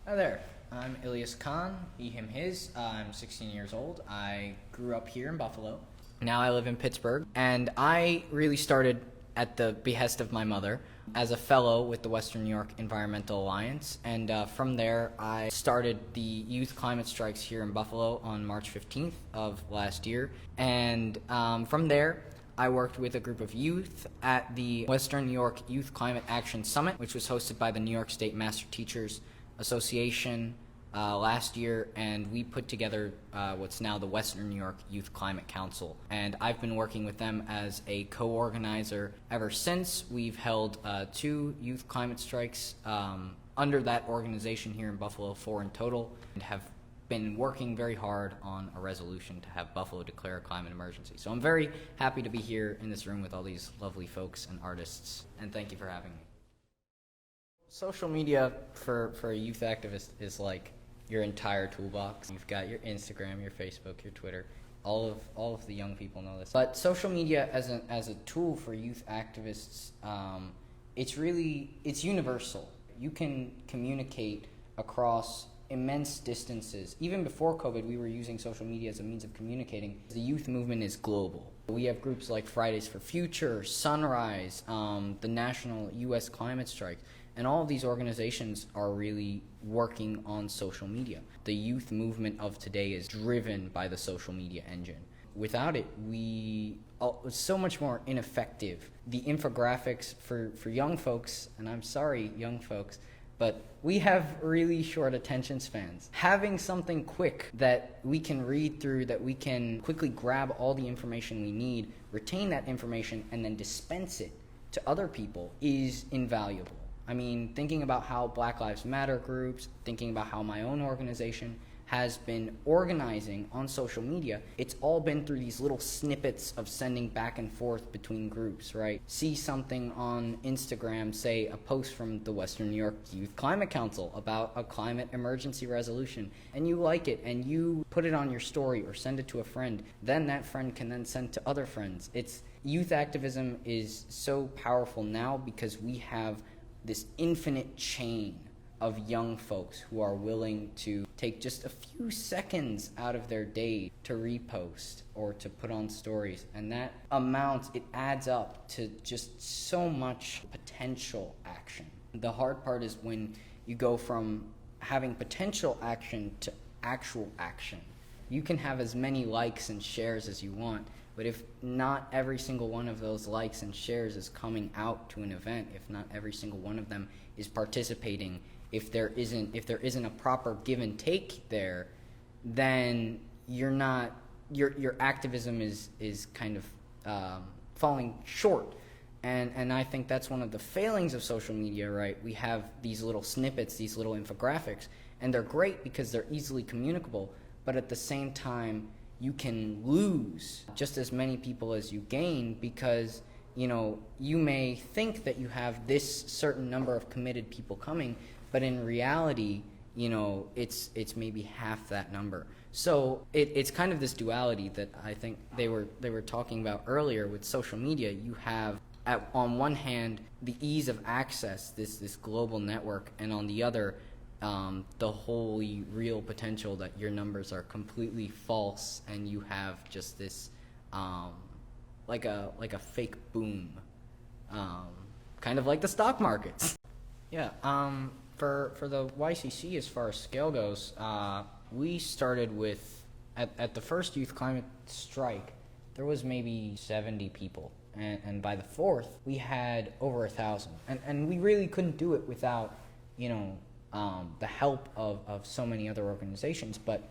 Hi there, I'm Ilyas Khan, he, him, his. I'm 16 years old. I grew up here in Buffalo. Now I live in Pittsburgh, and I really started at the behest of my mother as a fellow with the Western New York Environmental Alliance, and from there I started the youth climate strikes here in Buffalo on March 15th of last year, and from there I worked with a group of youth at the Western New York Youth Climate Action Summit, which was hosted by the New York State Master Teachers Association last year, and we put together what's now the Western New York Youth Climate Council. And I've been working with them as a co-organizer ever since. We've held 2 youth climate strikes under that organization here in Buffalo, 4 in total, and have been working very hard on a resolution to have Buffalo declare a climate emergency. So I'm very happy to be here in this room with all these lovely folks and artists, and thank you for having me. Social media for a youth activist is like your entire toolbox. You've got your Instagram, your Facebook, your Twitter. All of the young people know this. But social media as a tool for youth activists, it's universal. You can communicate across immense distances. Even before COVID, we were using social media as a means of communicating. The youth movement is global. We have groups like Fridays for Future, Sunrise, the National U.S. Climate Strike, and all of these organizations are really working on social media. The youth movement of today is driven by the social media engine. Without it, it's so much more ineffective. The infographics for young folks, and I'm sorry, young folks, but we have really short attention spans. Having something quick that we can read through, that we can quickly grab all the information we need, retain that information, and then dispense it to other people is invaluable. I mean, thinking about how Black Lives Matter groups, thinking about how my own organization has been organizing on social media, it's all been through these little snippets of sending back and forth between groups, right? See something on Instagram, say a post from the Western New York Youth Climate Council about a climate emergency resolution, and you like it, and you put it on your story or send it to a friend, then that friend can then send to other friends. Youth activism is so powerful now because we have this infinite chain of young folks who are willing to take just a few seconds out of their day to repost or to put on stories. And that amount, it adds up to just so much potential action. The hard part is when you go from having potential action to actual action. You can have as many likes and shares as you want, but if not every single one of those likes and shares is coming out to an event, if not every single one of them is participating, if there isn't a proper give and take there, then your activism is kind of falling short. And I think that's one of the failings of social media, right? We have these little snippets, these little infographics, and they're great because they're easily communicable, but at the same time, you can lose just as many people as you gain because, you may think that you have this certain number of committed people coming, but in reality, it's maybe half that number. So it's kind of this duality that I think they were talking about earlier with social media. You have, on one hand, the ease of access, this global network, and on the other, the wholly real potential that your numbers are completely false and you have just this like a fake boom, kind of like the stock markets. Yeah. For the YCC, as far as scale goes, we started with at the first youth climate strike, there was maybe 70 people, and by the fourth, we had over 1,000, and we really couldn't do it without the help of so many other organizations, but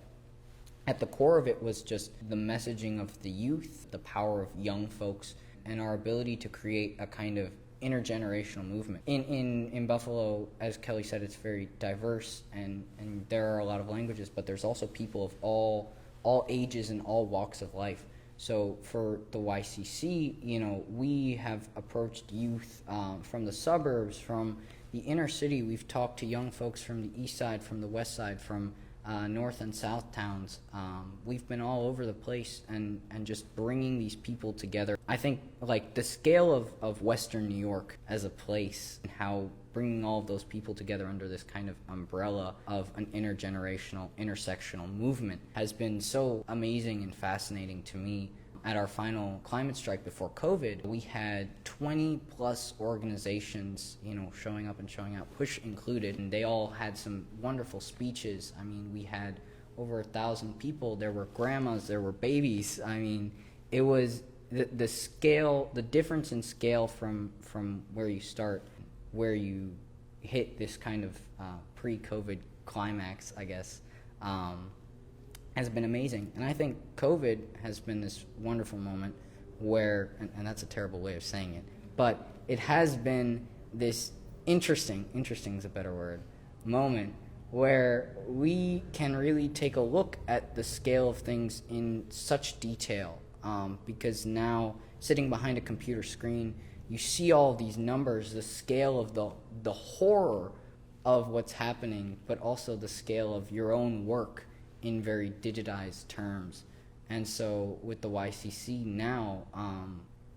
at the core of it was just the messaging of the youth, the power of young folks, and our ability to create a kind of intergenerational movement. In Buffalo, as Kelly said, it's very diverse, and there are a lot of languages, but there's also people of all ages and all walks of life. So for the YCC, we have approached youth from the suburbs, from the inner city. We've talked to young folks from the east side, from the west side, from north and south towns. We've been all over the place and just bringing these people together. I think like the scale of Western New York as a place and how bringing all of those people together under this kind of umbrella of an intergenerational, intersectional movement has been so amazing and fascinating to me. At our final climate strike before COVID, we had 20 plus organizations, showing up and showing out, Push included, and they all had some wonderful speeches. I mean, we had over 1,000 people. There were grandmas, there were babies. I mean, it was the scale, the difference in scale from where you start, where you hit this kind of pre-COVID climax, I guess. Has been amazing. And I think COVID has been this wonderful moment where, and that's a terrible way of saying it, but it has been this interesting is a better word, moment where we can really take a look at the scale of things in such detail, because now sitting behind a computer screen, you see all these numbers, the scale of the horror of what's happening, but also the scale of your own work in very digitized terms. And so with the YCC now,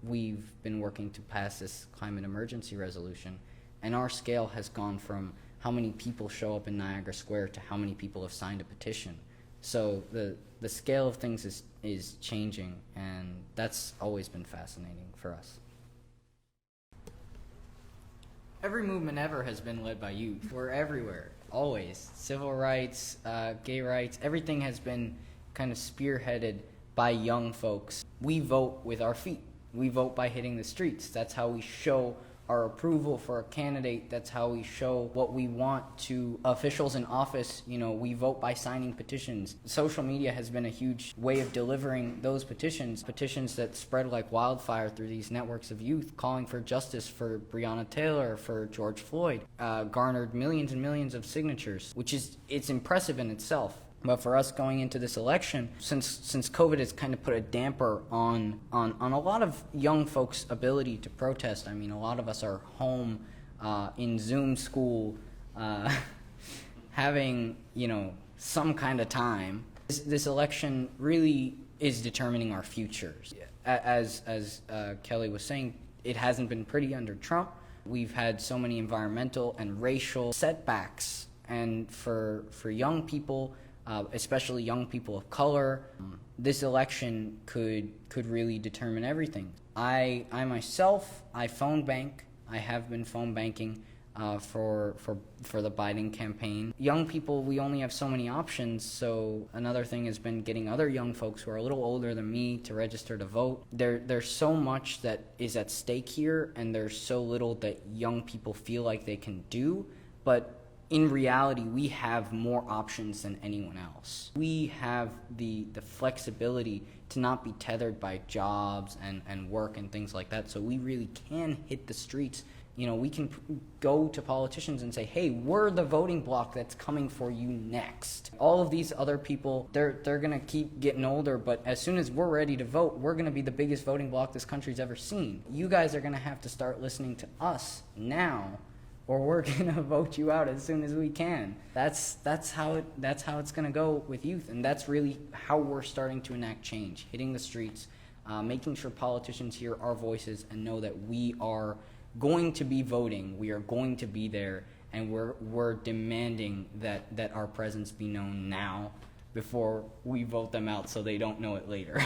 we've been working to pass this climate emergency resolution, and our scale has gone from how many people show up in Niagara Square to how many people have signed a petition. So the scale of things is changing, and that's always been fascinating for us. Every movement ever has been led by youth. We're everywhere. Always. Civil rights, gay rights, everything has been kind of spearheaded by young folks. We vote with our feet. We vote by hitting the streets. That's how we show our approval for a candidate. That's how we show what we want to officials in office. We vote by signing petitions. Social media has been a huge way of delivering those petitions that spread like wildfire through these networks of youth calling for justice for Breonna Taylor, for George Floyd, garnered millions and millions of signatures, it's impressive in itself. But for us going into this election, since COVID has kind of put a damper on a lot of young folks' ability to protest. I mean, a lot of us are home in Zoom school, having some kind of time. This election really is determining our futures. As Kelly was saying, it hasn't been pretty under Trump. We've had so many environmental and racial setbacks, and for young people, especially young people of color, this election could really determine everything. I myself, I phone bank. I have been phone banking for the Biden campaign. Young people, we only have so many options, so another thing has been getting other young folks who are a little older than me to register to vote. There's so much that is at stake here, and there's so little that young people feel like they can do, but in reality, we have more options than anyone else. We have the flexibility to not be tethered by jobs and work and things like that, so we really can hit the streets. We can go to politicians and say, hey, we're the voting bloc that's coming for you next. All of these other people, they're going to keep getting older, but as soon as we're ready to vote, we're going to be the biggest voting bloc this country's ever seen. You guys are going to have to start listening to us now, or we're gonna vote you out as soon as we can. That's how it's gonna go with youth, and that's really how we're starting to enact change, hitting the streets, making sure politicians hear our voices and know that we are going to be voting, we are going to be there, and we're demanding that our presence be known now before we vote them out so they don't know it later.